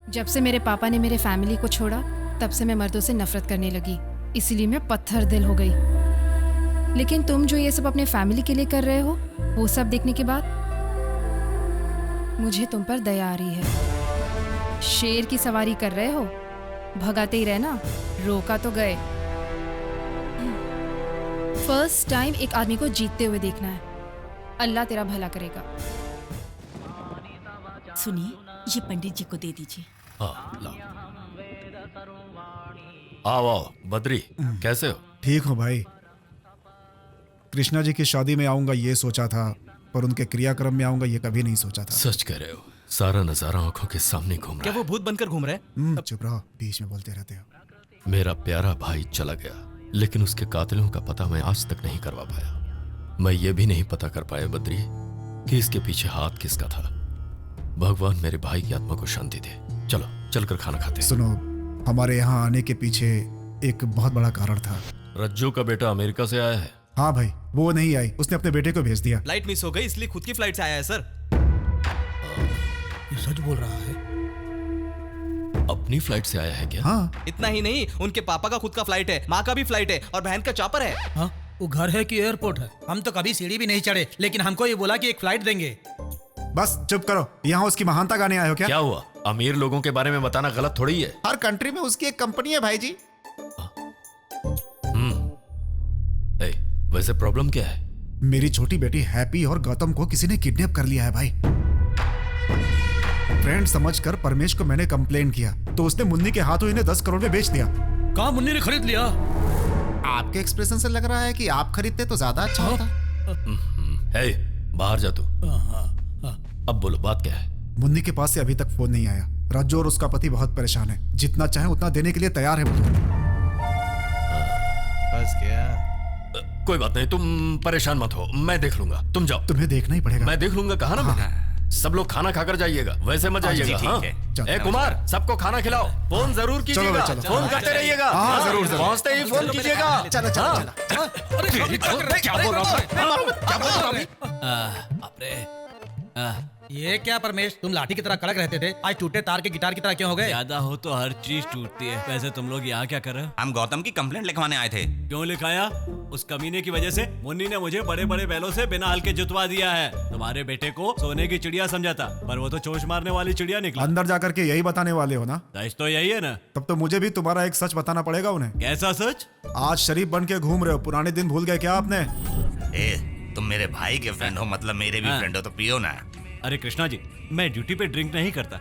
जब से मेरे पापा ने मेरे फैमिली को छोड़ा तब से मैं मर्दों से नफरत करने लगी, इसीलिए मैं पत्थर दिल हो गई। लेकिन तुम जो ये सब अपने फैमिली के लिए कर रहे हो, वो सब देखने के बाद मुझे तुम पर दया आ रही है। शेर की सवारी कर रहे हो, भगाते ही रहना, रोका तो गए। फर्स्ट टाइम एक आदमी को जीतते हुए देखना है। अल्लाह तेरा भला करेगा। सुनिए, ये पंडित जी को दे दीजिए। हाँ, लाओ। आओ आओ बद्री, कैसे हो? ठीक हूँ भाई। कृष्णा जी की शादी में आऊंगा ये सोचा था, पर उनके क्रियाक्रम में आऊंगा ये कभी नहीं सोचा था। सच कह रहे हो, सारा नजारा आंखों के सामने घूम रहा क्या वो भूत बनकर घूम रहे हैं? चुप रहो, बीच में बोलते रहते हो। है। मेरा प्यारा भाई चला गया, लेकिन उसके कातिलों का पता मैं आज तक नहीं करवा पाया। मैं ये भी नहीं पता कर पाया बद्री कि इसके पीछे हाथ किसका था। भगवान मेरे भाई की आत्मा को शांति दे। चलो चलकर खाना खाते हैं। सुनो, हमारे यहाँ आने के पीछे एक बहुत बड़ा कारण था। रज्जू का बेटा अमेरिका से आया है। हाँ भाई, वो नहीं आई, उसने अपने बेटे को भेज दिया। फ्लाइट मिस हो गई इसलिए खुद की फ्लाइट से आया है सर। ये सच बोल रहा है? अपनी फ्लाइट से आया है क्या? हाँ। इतना ही नहीं, उनके पापा का खुद का फ्लाइट है, माँ का भी फ्लाइट है और बहन का चॉपर है। हाँ, वो घर है कि एयरपोर्ट है? हम तो कभी सीढ़ी भी नहीं चढ़े, लेकिन हमको ये बोला कि एक फ्लाइट देंगे। बस चुप करो, यहाँ उसकी महानता गाने आए हो क्या? क्या हुआ? अमीर लोगों के बारे में बताना गलत थोड़ी है। हर कंट्री में उसकी एक कंपनी है भाई जी। ए, वैसे प्रॉब्लम क्या है? मेरी छोटी बेटी हैप्पी और गौतम को किसी ने किडनैप कर लिया है भाई। फ्रेंड समझकर परमेश को मैंने कंप्लेन किया तो उसने मुन्नी के हाथों इन्हें 10 करोड़ में बेच दिया। कहाँ मुन्नी ने खरीद लिया? आपके एक्सप्रेशन से लग रहा है कि आप खरीदते तो ज्यादा अच्छा होता। ए, बाहर जा तू। अब बोलो, बात क्या है? मुन्नी के पास से अभी तक फोन नहीं आया। रज्जू और उसका पति बहुत परेशान है, जितना चाहे उतना देने के लिए तैयार है वो। बस क्या? कोई बात नहीं, तुम परेशान मत हो, मैं देख लूंगा। तुम जाओ। तुम्हें देखना ही पड़ेगा। मैं देख लूंगा, कहा ना मैंने। सब लोग खाना खाकर जाइएगा, वैसे मत जाइएगा। हाँ? चलो। ए कुमार, सबको खाना खिलाओ। फोन जरूर कीजिएगा, चलो। फोन करते रहिएगा। हाँ, जरूर। पहुंचते ही फोन कीजिएगा। चलो चलो हाँ। चलो। क्या बोल रहा अरे ये क्या परमेश, तुम लाठी की तरह कड़क रहते थे, आज टूटे तार के गिटार की तरह क्यों हो गए? ज्यादा हो तो हर चीज टूटती है। वैसे तुम लोग यहाँ क्या कर रहे हो? हम गौतम की कंप्लेंट लिखवाने आए थे। क्यों लिखाया? उस कमीने की वजह से मुन्नी ने मुझे बड़े बड़े बैलों से बिना हल के जुतवा दिया है। तुम्हारे बेटे को सोने की चिड़िया समझा था, पर वो तो चोंच मारने वाली चिड़िया निकला। अंदर जाकर के यही बताने वाले हो ना? सच तो यही है ना? तब तो मुझे भी तुम्हारा एक सच बताना पड़ेगा उन्हें। कैसा सच? आज शरीफ बन के घूम रहे हो, पुराने दिन भूल गए क्या आपने? ए, तुम मेरे भाई के फ्रेंड हो, मतलब मेरे भी हाँ। फ्रेंड हो, तो पियो ना। अरे कृष्णा जी, मैं ड्यूटी पे ड्रिंक नहीं करता।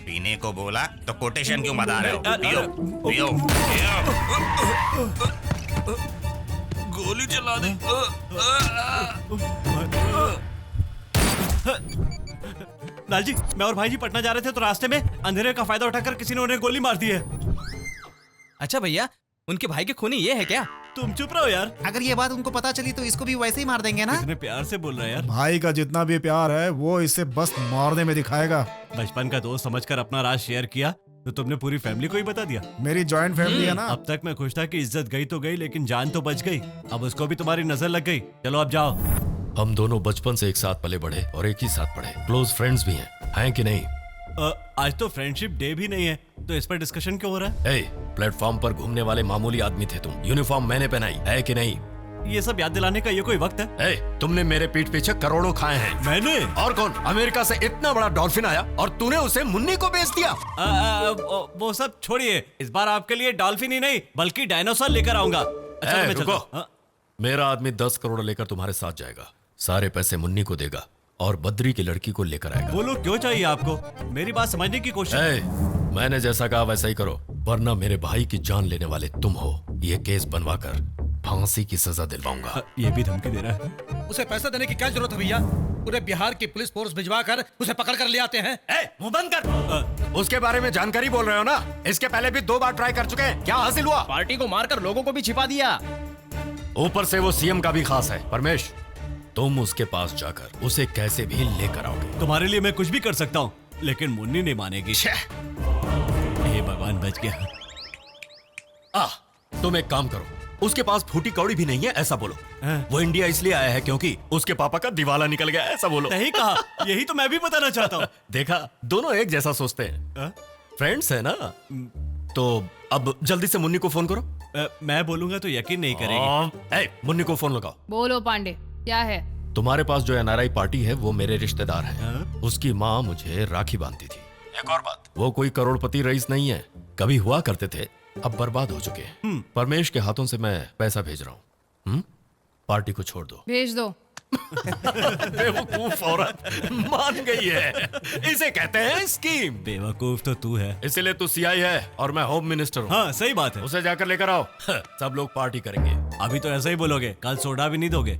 पीने को बोला तो कोटेशन क्यों बता रहे हो? पियो पियो पियो। गोली चला दे। लाल जी, मैं और भाई जी पटना जा रहे थे तो रास्ते में अंधेरे का फायदा उठाकर किसी ने उन्हें गोली मार दी है। अच्छा भैया, उनके भाई के खूनी ये है क्या? तुम चुप रहो यार। अगर ये बात उनको पता चली तो इसको भी वैसे ही मार देंगे ना? इतने प्यार से बोल रहा है यार। भाई का जितना भी प्यार है वो इसे बस मारने में दिखाएगा। बचपन का दोस्त समझकर अपना राज शेयर किया तो तुमने पूरी फैमिली को ही बता दिया। मेरी जॉइंट फैमिली है ना। अब तक मैं खुश था कि इज्जत गई तो गई, लेकिन जान तो बच गई। अब उसको भी तुम्हारी नजर लग गई। चलो अब जाओ। हम दोनों बचपन से एक साथ पले बढ़े और एक ही साथ पढ़े, क्लोज फ्रेंड्स भी हैं कि नहीं? आज तो फ्रेंडशिप डे भी नहीं है, तो इस पर डिस्कशन क्यों हो रहा है? ए, प्लेटफॉर्म पर घूमने वाले मामूली आदमी थे तुम। यूनिफॉर्म मैंने पहनाई है कि नहीं? ये सब याद दिलाने का ये कोई वक्त है? ए, तुमने मेरे पीठ पीछे करोड़ों खाए हैं। मैंने? और कौन? अमेरिका से इतना बड़ा डॉल्फिन आया और तूने उसे मुन्नी को बेच दिया। वो सब छोड़िए, इस बार आपके लिए डॉल्फिन ही नहीं बल्कि डायनासोर लेकर आऊंगा। अच्छा, ए, मैं चलता रुको। हूं। मेरा आदमी 10 करोड़ लेकर तुम्हारे साथ जाएगा। सारे पैसे मुन्नी को देगा और बद्री की लड़की को लेकर आएगा। वो लोग क्यों चाहिए आपको? मेरी बात समझने की कोशिश। ए, मैंने जैसा कहा वैसा ही करो, वरना मेरे भाई की जान लेने वाले तुम हो। ये केस बनवाकर फांसी की सजा दिलवाऊंगा। ये भी धमकी दे रहा है। उसे पैसा देने की क्या जरूरत है भैया? पूरे बिहार की पुलिस फोर्स भिजवा कर उसे पकड़ कर ले आते हैं। मुंह बंद कर। उसके बारे में जानकारी बोल रहे हो ना? इसके पहले भी 2 बार ट्राई कर चुके हैं। क्या हासिल हुआ? पार्टी को मारकर लोगों को भी छिपा दिया। ऊपर से वो सीएम का भी खास है। परमेश, तुम उसके पास जाकर उसे कैसे भी लेकर आओगे। तुम्हारे लिए मैं कुछ भी कर सकता हूँ, लेकिन मुन्नी नहीं मानेगी। हे भगवान, बच गया। तुम एक काम करो, उसके पास फूटी कौड़ी भी नहीं है ऐसा बोलो। वो इंडिया इसलिए आया है क्योंकि उसके पापा का दिवाला निकल गया ऐसा बोलो। नहीं कहा, यही तो मैं भी बताना चाहता हूँ। देखा, दोनों एक जैसा सोचते हैं, फ्रेंड्स है ना। तो अब जल्दी से मुन्नी को फोन करो। मैं बोलूंगा तो यकीन नहीं करेगी। मुन्नी को फोन लगाओ। बोलो पांडे, क्या है? तुम्हारे पास जो एनआरआई पार्टी है वो मेरे रिश्तेदार हैं। उसकी माँ मुझे राखी बांधती थी। एक और बात, वो कोई करोड़पति रईस नहीं है, कभी हुआ करते थे, अब बर्बाद हो चुके हैं। परमेश के हाथों से मैं पैसा भेज रहा हूँ। पार्टी को छोड़ दो। भेज दो। बेवकूफ औरत मान गई है, इसे कहते हैं स्कीम। बेवकूफ तो तू है। इसीलिए तू सीआई है और मैं होम मिनिस्टर हूँ। हाँ सही बात है। उसे जाकर लेकर आओ, सब लोग पार्टी करेंगे। अभी तो ऐसा ही बोलोगे, कल सोडा भी नहीं दोगे।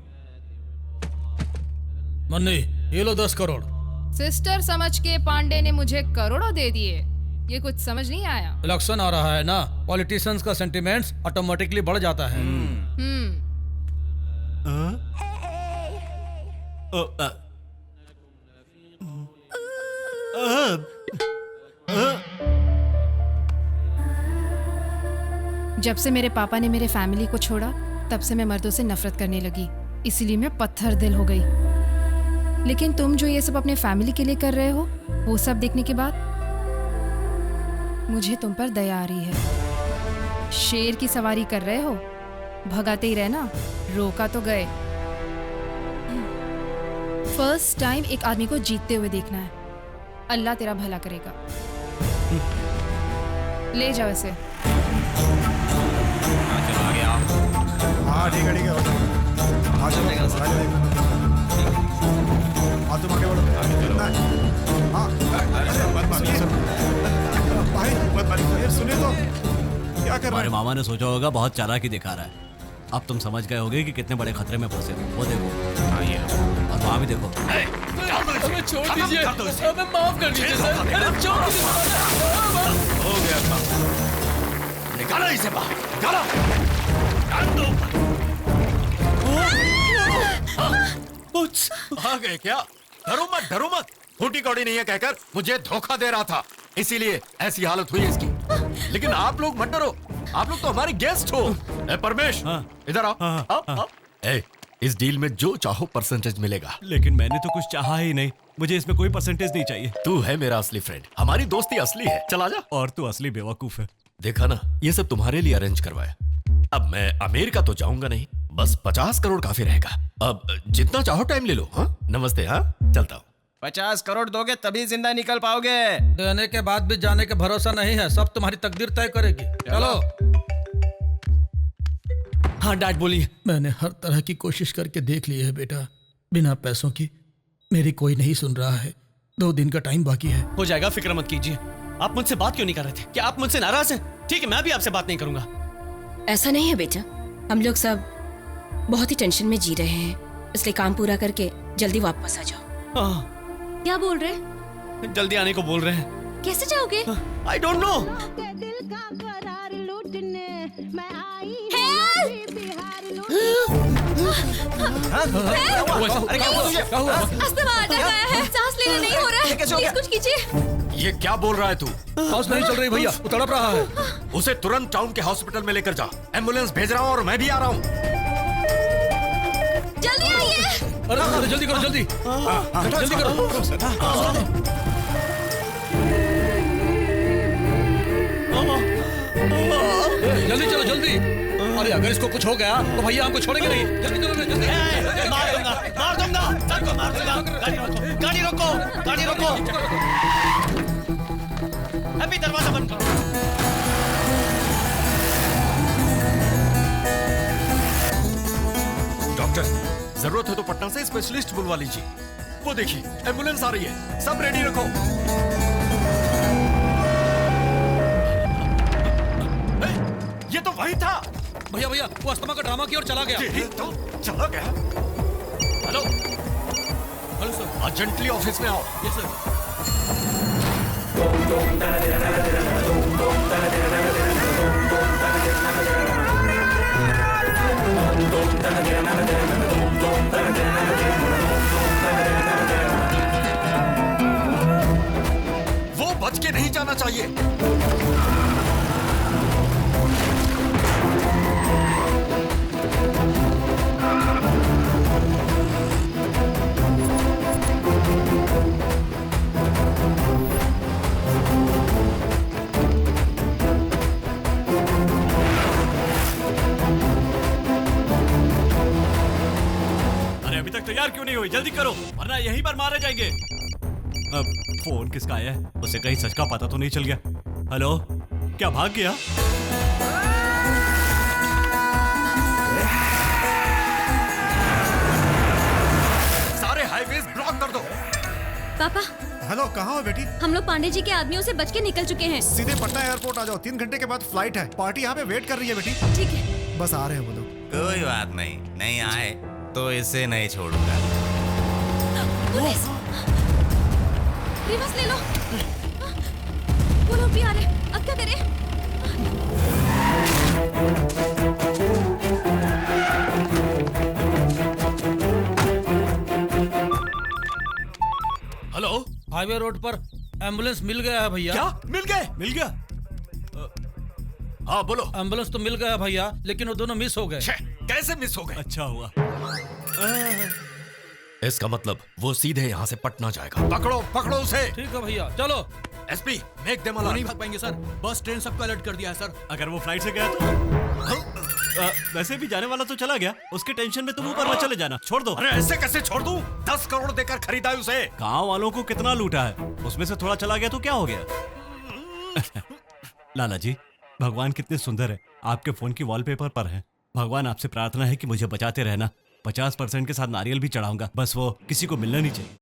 मन्नी, ये लो 10 करोड़। सिस्टर समझ के पांडे ने मुझे करोड़ों दे दिए, ये कुछ समझ नहीं आया। इलेक्शन आ रहा है ना, पॉलिटिशियंस का सेंटिमेंट्स ऑटोमेटिकली बढ़ जाता है। जब से मेरे पापा ने मेरे फैमिली को छोड़ा, तब से मैं मर्दों से नफरत करने लगी, इसीलिए मैं पत्थर दिल हो गई। लेकिन तुम जो ये सब अपने फैमिली के लिए कर रहे हो, वो सब देखने के बाद मुझे तुम पर दया आ रही है। शेर की सवारी कर रहे हो, भगाते ही रहना, रोका तो गए। फर्स्ट टाइम एक आदमी को जीतते हुए देखना है। अल्लाह तेरा भला करेगा। ले जाओ इसे। चलो आगे आओ। हाँ ठीक है आ जाओ। तुम आगे बढ़ो। भाई सुनिए तो, क्या कर रहे हमारे हैं? मामा ने सोचा होगा बहुत चालाकी दिखा रहा है। अब तुम समझ गए होगे कि कितने बड़े खतरे में फंसे हो। वो देखो, और वहाँ भी देखो। हमें छोड़ दीजिए, हमें माफ कर दीजिए सर। अरे छोड़ दीजिए। हो गया काम, निकालो इसे बाहर, निकालो। आ गए क्या? डरो मत, डरो मत। फूटी कौड़ी नहीं है कहकर मुझे धोखा दे रहा था, इसीलिए ऐसी हालत हुई इसकी। लेकिन आप लोग मत डरो, आप लोग तो हमारे गेस्ट हो। ए परमेश, इधर आओ। आओ। ए, इस डील में जो चाहो परसेंटेज मिलेगा। लेकिन मैंने तो कुछ चाहा ही नहीं, मुझे इसमें कोई परसेंटेज नहीं चाहिए। तू है मेरा असली फ्रेंड, हमारी दोस्ती असली है। चला जा। और तू असली बेवकूफ है। देखा ना, ये सब तुम्हारे लिए अरेंज करवाया। अब मैं अमेरिका तो जाऊंगा नहीं, बस 50 करोड़ काफी रहेगा। अब जितना चाहो टाइम ले लो। हाँ नमस्ते। हाँ चलता हूँ। 50 करोड़ दोगे तभी जिंदा निकल पाओगे। देने के बाद भी जाने का भरोसा नहीं है, सब तुम्हारी तकदीर तय करेगी। चलो। हाँ डैड बोलिए। मैंने हर तरह की कोशिश करके देख ली है बेटा, बिना पैसों की मेरी कोई नहीं सुन रहा है। 2 दिन का टाइम बाकी है। हो जाएगा, फिक्र मत कीजिए। आप मुझसे बात क्यों नहीं कर रहे थे? क्या आप मुझसे नाराज हैं? ठीक है, मैं भी आपसे बात नहीं करूंगा। ऐसा नहीं है बेटा, हम लोग सब बहुत ही टेंशन में जी रहे हैं, इसलिए काम पूरा करके जल्दी वापस आ जाओ। क्या बोल रहे हैं? जल्दी आने को बोल रहे हैं। कैसे जाओगे? I don't know. सांस लेना नहीं हो रहा है, प्लीज कुछ कीजिए। ये क्या बोल रहा है तू? सांस नहीं चल रही भैया, वो तड़प रहा है। उसे तुरंत टाउन के हॉस्पिटल में लेकर जा। एम्बुलेंस भेज रहा हूँ और मैं भी आ रहा हूँ। जल्दी आइए। अरे जल्दी करो, जल्दी जल्दी करो। जल्दी चलो, जल्दी। अरे अगर इसको कुछ हो गया तो भैया हमको छोड़ेंगे नहीं। जल्दी करो, जल्दी। मार दूंगा, मार दूंगा, सबको मार दूंगा। गाड़ी रोको, गाड़ी रोको। अभी दरवाजा बंद करो। डॉक्टर, जरूरत है तो पटना से स्पेशलिस्ट बुलवा लीजिए। वो देखिए एम्बुलेंस आ रही है, सब रेडी रखो। ये तो वही था। भैया भैया, वो अस्थमा का ड्रामा की ओर चला गया। तो चला गया। Hello hello sir. Urgently office में आओ। Yes sir. वो बच के नहीं जाना चाहिए। हुए, जल्दी करो वरना यहीं पर मारे जाएंगे। अब फोन किसका आया है? उसे कहीं सच का पता तो नहीं चल गया? हेलो, क्या भाग गया? सारे हाईवेज ब्लॉक कर दो। पापा, हेलो, कहाँ हो बेटी? हम लोग पांडे जी के आदमियों से बच के निकल चुके हैं। सीधे पटना एयरपोर्ट आ जाओ, 3 घंटे के बाद फ्लाइट है। पार्टी यहाँ पे वेट कर रही है बेटी। ठीक है। बस आ रहे हैं वो लोग। कोई बात नहीं, नहीं आए तो इसे नहीं छोड़ूंगा। पुलिस! रिवर्स ले लो। वो लोग भी आ रहे हैं। अब क्या करें? हेलो, हाईवे रोड पर एम्बुलेंस मिल गया है भैया। क्या मिल गए? मिल गया? हाँ बोलो। एम्बुलेंस तो मिल गया भैया, लेकिन वो दोनों मिस हो गए। कैसे मिस हो गए? अच्छा हुआ। इसका मतलब वो सीधे यहाँ से पटना जाएगा। पकड़ो पकड़ो उसे। ठीक है भैया, चलो। एसपी, मेक देम वो नहीं अलर्ट। भाग पाएंगे सर, बस ट्रेन सबको अलर्ट कर दिया है सर। अगर वो फ्लाइट से गया तो वैसे भी जाने वाला तो चला गया, उसके टेंशन में तुम ऊपर मत चले जाना, छोड़ दो। अरे ऐसे कैसे छोड़ दूं? 10 करोड़ देकर खरीदा है उसे। गांव वालों को कितना लूटा है, उसमें से थोड़ा चला गया तो क्या हो गया? लाला जी, भगवान कितने सुंदर है, आपके फोन की वॉलपेपर पर है। भगवान आपसे प्रार्थना है कि मुझे बचाते रहना। 50% के साथ नारियल भी चढ़ाऊंगा, बस वो किसी को मिलना नहीं चाहिए।